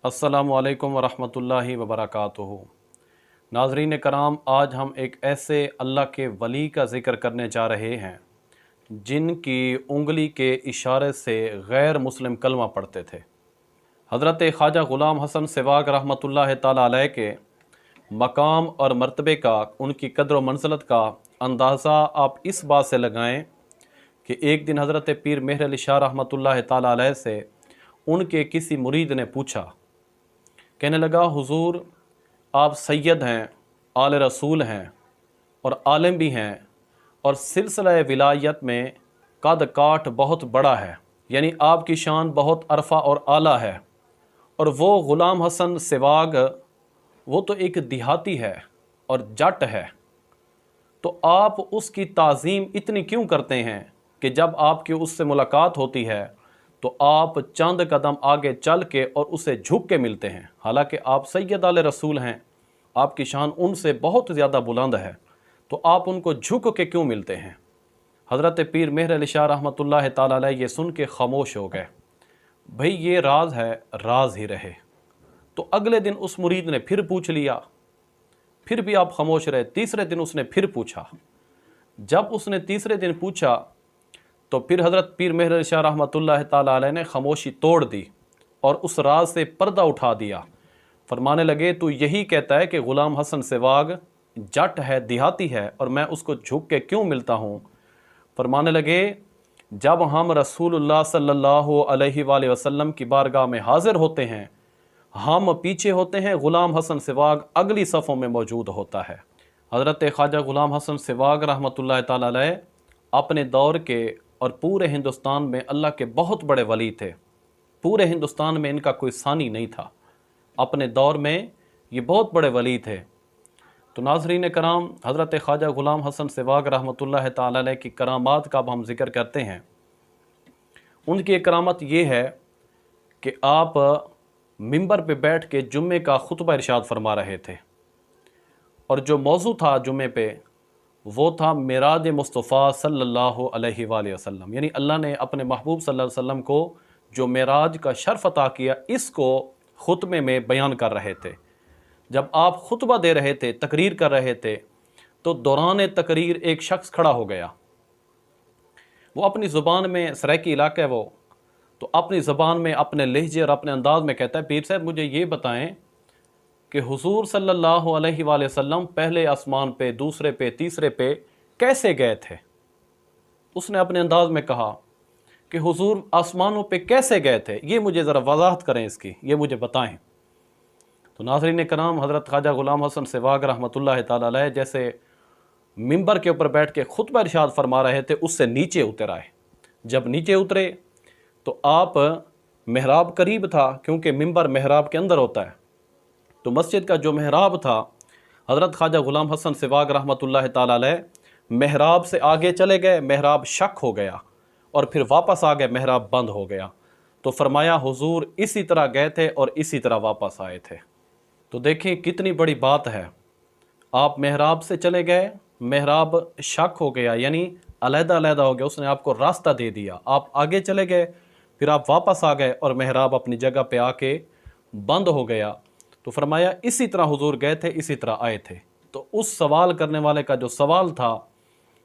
अस्सलामु अलैकुम वरहमतुल्लाहि वबरकातुहू। नाज़रीन कराम, आज हम एक ऐसे अल्लाह के वली का ज़िक्र करने जा रहे हैं जिनकी उंगली के इशारे से गैर मुस्लिम कलमा पढ़ते थे। हज़रत ख्वाजा ग़ुलाम हसन सिवाग रहमतुल्लाहि ताला अलैह के मकाम और मर्तबे का, उनकी कद्र व मंज़लत का अंदाज़ा आप इस बात से लगाएं कि एक दिन हज़रत पीर मेहर अली शाह रहमतुल्लाहि ताला अलैह से उनके किसी मुरीद ने पूछा, कहने लगा, हुजूर आप सैयद हैं, आले रसूल हैं और आलिम भी हैं और सिलसिला विलायत में कद काठ बहुत बड़ा है, यानी आपकी शान बहुत अरफा और आला है। और वो ग़ुलाम हसन सिवाग वो तो एक देहाती है और जट है, तो आप उसकी ताज़ीम इतनी क्यों करते हैं कि जब आपकी उससे मुलाकात होती है तो आप चंद कदम आगे चल के और उसे झुक के मिलते हैं, हालांकि आप सैयद आले रसूल हैं, आपकी शान उनसे बहुत ज़्यादा बुलंद है, तो आप उनको झुक के क्यों मिलते हैं। हज़रत पीर मेहर अली शाह रहमतुल्लाहि ताला अलैह ये सुन के खामोश हो गए। भाई ये राज है, राज ही रहे। तो अगले दिन उस मुरीद ने फिर पूछ लिया, फिर भी आप खामोश रहे। तीसरे दिन उसने फिर पूछा। जब उसने तीसरे दिन पूछा तो फिर हज़रत पीर मेहर अली शाह रहमतुल्लाहि ताला अलैह ने खामोशी तोड़ दी और उस राज से पर्दा उठा दिया। फरमाने लगे, तू यही कहता है कि ग़ुलाम हसन सिवाग जट है, देहाती है और मैं उसको झुक के क्यों मिलता हूँ। फरमाने लगे, जब हम रसूलुल्लाह सल्लल्लाहु अलैहि वसल्लम की बारगाह में हाज़िर होते हैं, हम पीछे होते हैं, ग़ुलाम हसन सिवाग अगली सफ़ों में मौजूद होता है। हज़रत ख्वाजा ग़ुलाम हसन सिवाग रहमतुल्लाहि ताला अलैह अपने दौर के और पूरे हिंदुस्तान में अल्लाह के बहुत बड़े वली थे। पूरे हिंदुस्तान में इनका कोई सानी नहीं था। अपने दौर में ये बहुत बड़े वली थे। तो नाज़रीन कराम, हज़रत ख्वाजा ग़ुलाम हसन सिवाग रहमतुल्लाहि ताला अलैह की करामात का अब हम ज़िक्र करते हैं। उनकी एक करामत ये है कि आप मिंबर पे बैठ के जुम्मे का खुतबा इरशाद फरमा रहे थे और जो मौजू था जुम्मे पे वो था मिराज मुस्तफ़ा सल्लल्लाहु अलैहि वसल्लम, यानी अल्लाह ने अपने महबूब सल्लल्लाहु अलैहि वसल्लम को जो मिराज का शर्फ अता किया, इसको खुतबे में बयान कर रहे थे। जब आप खुतबा दे रहे थे, तकरीर कर रहे थे, तो दौरान तकरीर एक शख्स खड़ा हो गया। वो अपनी ज़ुबान में, सराइकी इलाका है वो, तो अपनी ज़बान में, अपने लहजे और अपने अंदाज में कहता है, पीर साहब मुझे ये बताएं कि हुजूर सल्लल्लाहु अलैहि वसल्लम पहले आसमान पे, दूसरे पे, तीसरे पे कैसे गए थे। उसने अपने अंदाज में कहा कि हुजूर आसमानों पे कैसे गए थे, ये मुझे ज़रा वजाहत करें इसकी, ये मुझे बताएं। तो नाज़रीन कराम, हज़रत ख्वाजा ग़ुलाम हसन सिवाग रहमतुल्लाहि ताला अलैह जैसे मिंबर के ऊपर बैठ के खुतबा इरशाद फरमा रहे थे, उससे नीचे उतर आए। जब नीचे उतरे तो आप महराब करीब था, क्योंकि मिंबर महराब के अंदर होता है, तो मस्जिद का जो महराब था, हज़रत ख्वाजा ग़ुलाम हसन सिवाग रहमतुल्लाहि ताला अलैह महराब से आगे चले गए, महराब शक हो गया और फिर वापस आ गए, महराब बंद हो गया। तो फरमाया हुजूर इसी तरह गए थे और इसी तरह वापस आए थे। तो देखें कितनी बड़ी बात है। आप महराब से चले गए, महराब शक हो गया, यानी अलहदा हो गया, उसने आपको रास्ता दे दिया। आप आगे चले गए, फिर आप वापस आ गए और महराब अपनी जगह पे आके बंद हो गया। तो फरमाया इसी तरह हुजूर गए थे, इसी तरह आए थे। तो उस सवाल करने वाले का जो सवाल था,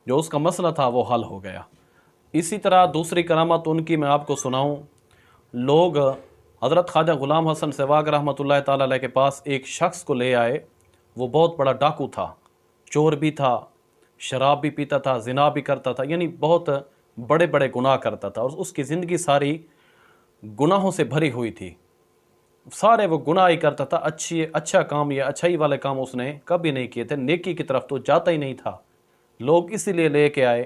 जो उसका मसला था, वो हल हो गया। इसी तरह दूसरी करामत उनकी मैं आपको सुनाऊं। लोग हज़रत ख्वाजा ग़ुलाम हसन सिवाग रहमतुल्लाहि ताला अलैह के पास एक शख्स को ले आए। वो बहुत बड़ा डाकू था, चोर भी था, शराब भी पीता था, ज़िना भी करता था, यानी बहुत बड़े बड़े गुनाह करता था और उसकी ज़िंदगी सारी गुनाहों से भरी हुई थी। सारे वो गुनाह ही करता था, अच्छा काम या अच्छाई वाले काम उसने कभी नहीं किए थे, नेकी की तरफ तो जाता ही नहीं था। लोग इसीलिए ले के आए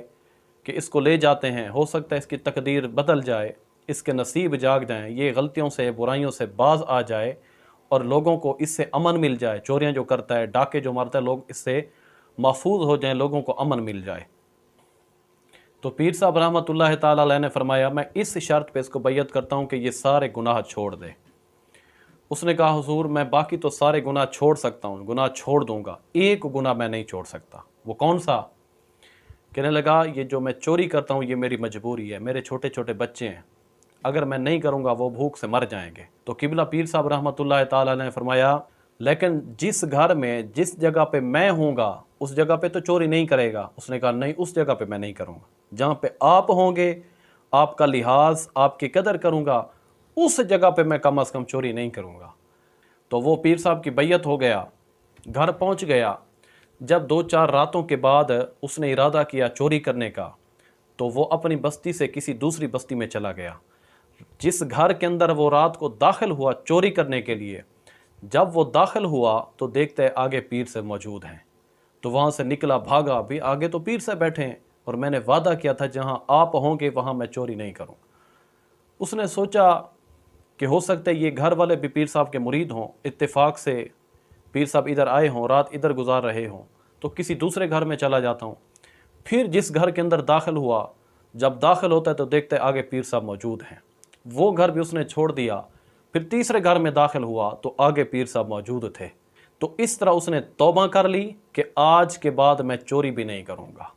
कि इसको ले जाते हैं, हो सकता है इसकी तकदीर बदल जाए, इसके नसीब जाग जाएं, ये गलतियों से, बुराइयों से बाज आ जाए और लोगों को इससे अमन मिल जाए। चोरियां जो करता है, डाके जो मारता है, लोग इससे महफूज हो जाएं, लोगों को अमन मिल जाए। तो पीर साहब रहमतुल्लाहि ताला अलैह ने फरमाया, मैं इस शर्त पे इसको बैयत करता हूँ कि ये सारे गुनाह छोड़ दे। उसने कहा, हुजूर मैं बाकी तो सारे गुनाह छोड़ सकता हूँ, गुनाह छोड़ दूंगा, एक गुनाह मैं नहीं छोड़ सकता। वो कौन सा? कहने लगा, ये जो मैं चोरी करता हूँ ये मेरी मजबूरी है, मेरे छोटे छोटे बच्चे हैं, अगर मैं नहीं करूँगा वो भूख से मर जाएंगे। तो किबला पीर साहब रहमतुल्लाह ताला ने फरमाया, लेकिन जिस घर में जिस जगह पे मैं होऊंगा उस जगह पे तो चोरी नहीं करेगा। उसने कहा नहीं, उस जगह पे मैं नहीं करूँगा, जहाँ पे आप होंगे आपका लिहाज आपकी कदर करूँगा, उस जगह पे मैं कम अज़ कम चोरी नहीं करूँगा। तो वो पीर साहब की बैयत हो गया, घर पहुँच गया। जब 2-4 रातों के बाद उसने इरादा किया चोरी करने का, तो वो अपनी बस्ती से किसी दूसरी बस्ती में चला गया। जिस घर के अंदर वो रात को दाखिल हुआ चोरी करने के लिए, जब वो दाखिल हुआ तो देखते हैं आगे पीर से मौजूद हैं। तो वहाँ से निकला, भागा, भी आगे तो पीर से बैठे हैं और मैंने वादा किया था जहाँ आप होंगे वहाँ मैं चोरी नहीं करूँ। उसने सोचा कि हो सकता है ये घर वाले भी पीर साहब के मुरीद हों, इत्तेफाक से पीर साहब इधर आए हों, रात इधर गुजार रहे हों, तो किसी दूसरे घर में चला जाता हूँ। फिर जिस घर के अंदर दाखिल हुआ, जब दाखिल होता है तो देखते हैं आगे पीर साहब मौजूद हैं। वो घर भी उसने छोड़ दिया। फिर तीसरे घर में दाखिल हुआ तो आगे पीर साहब मौजूद थे। तो इस तरह उसने तौबा कर ली कि आज के बाद मैं चोरी भी नहीं करूँगा।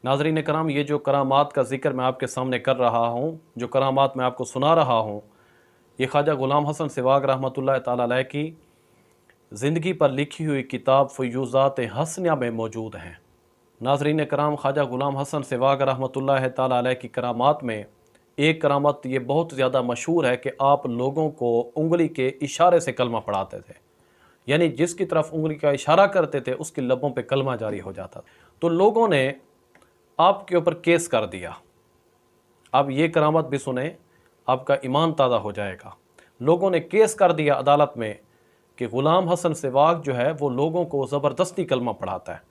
नाज़रीन कराम, ये जो करामात का ज़िक्र मैं आपके सामने कर रहा हूँ, जो करामात मैं आपको सुना रहा हूँ, ये ख्वाजा ग़ुलाम हसन सिवाग रहमतुल्लाह ताला अलैह की ज़िंदगी पर लिखी हुई किताब फ़ुयूज़ात हसनिया में मौजूद हैं। नाज़रीन कराम, ख्वाजा ग़ुलाम हसन सिवाग रहमतुल्लाह ताला अलैह की करामात में एक करामत ये बहुत ज़्यादा मशहूर है कि आप लोगों को उंगली के इशारे से कलमा पढ़ाते थे। यानी जिसकी तरफ उंगली का इशारा करते थे उसकी लबों पे कलमा जारी हो जाता था। तो लोगों ने आपके ऊपर केस कर दिया। अब ये करामत भी सुने, आपका ईमान ताज़ा हो जाएगा। लोगों ने केस कर दिया अदालत में कि ग़ुलाम हसन सिवाग जो है वो लोगों को ज़बरदस्ती कलमा पढ़ाता है।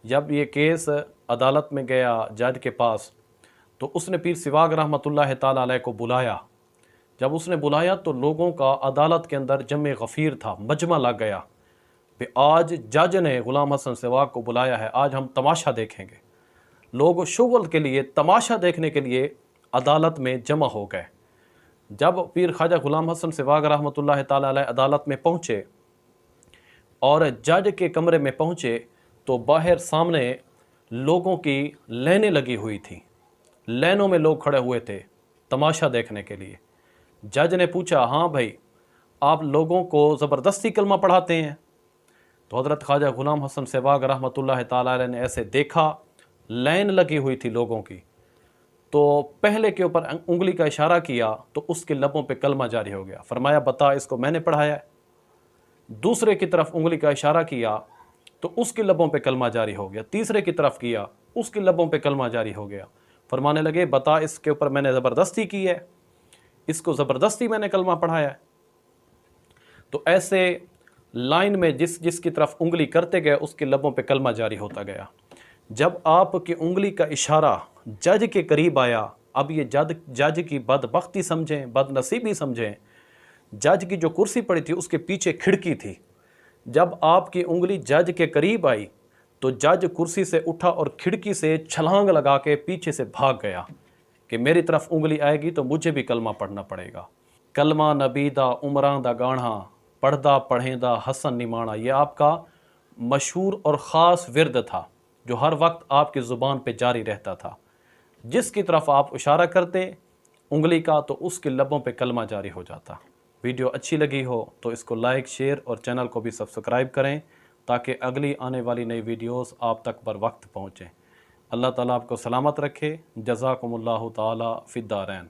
जब ये केस अदालत में गया जज के पास, तो उसने पीर सिवाग रहमतुल्लाह ताला अलैह को बुलाया। जब उसने बुलाया तो लोगों का अदालत के अंदर जमे गफ़ीर था, मजमा लग गया कि आज जज ने ग़ुलाम हसन सिवाग को बुलाया है, आज हम तमाशा देखेंगे। लोग शुगल के लिए, तमाशा देखने के लिए अदालत में जमा हो गए। जब पीर ख्वाजा ग़ुलाम हसन सिवाग रहमतुल्लाह ताला अलैह अदालत में पहुँचे और जज के कमरे में पहुँचे तो बाहर सामने लोगों की लाइनें लगी हुई थी। लाइनों में लोग खड़े हुए थे तमाशा देखने के लिए। जज ने पूछा, हाँ भाई, आप लोगों को ज़बरदस्ती कलमा पढ़ाते हैं? तो हज़रत ख्वाजा ग़ुलाम हसन सिवाग रहमतुल्लाह ताला अलैह ने ऐसे देखा, लाइन लगी हुई थी लोगों की, तो पहले के ऊपर उंगली का इशारा किया तो उसके लबों पे कलमा जारी हो गया। फरमाया, बता, इसको मैंने पढ़ाया है। दूसरे की तरफ उंगली का इशारा किया तो उसके लबों पे कलमा जारी हो गया। तीसरे की तरफ किया, उसके लबों पे कलमा जारी हो गया। फरमाने लगे, बता, इसके ऊपर मैंने ज़बरदस्ती की है, इसको ज़बरदस्ती मैंने कलमा पढ़ाया है। तो ऐसे लाइन में जिस जिसकी तरफ उंगली करते गए उसके लबों पे कलमा जारी होता गया। जब आपकी उंगली का इशारा जज के करीब आया, अब ये जज की बदबख्ती समझें, बदनसीबी समझें, जज की जो कुर्सी पड़ी थी उसके पीछे खिड़की थी। जब आपकी उंगली जज के करीब आई तो जज कुर्सी से उठा और खिड़की से छलांग लगा के पीछे से भाग गया कि मेरी तरफ उंगली आएगी तो मुझे भी कलमा पढ़ना पड़ेगा। कलमा नबी दा उमरां दा गाढ़ा, पढ़दा पढ़ेंदा हसन निमाणा, ये आपका मशहूर और ख़ास विरद था जो हर वक्त आपकी ज़ुबान पे जारी रहता था। जिसकी तरफ आप इशारा करते उंगली का तो उसके लबों पे कलमा जारी हो जाता। वीडियो अच्छी लगी हो तो इसको लाइक, शेयर और चैनल को भी सब्सक्राइब करें ताकि अगली आने वाली नई वीडियोस आप तक बर वक्त पहुँचें। अल्लाह ताला आपको सलामत रखे। जज़ाकुमुल्लाहु ताला फ़िद्दारैन।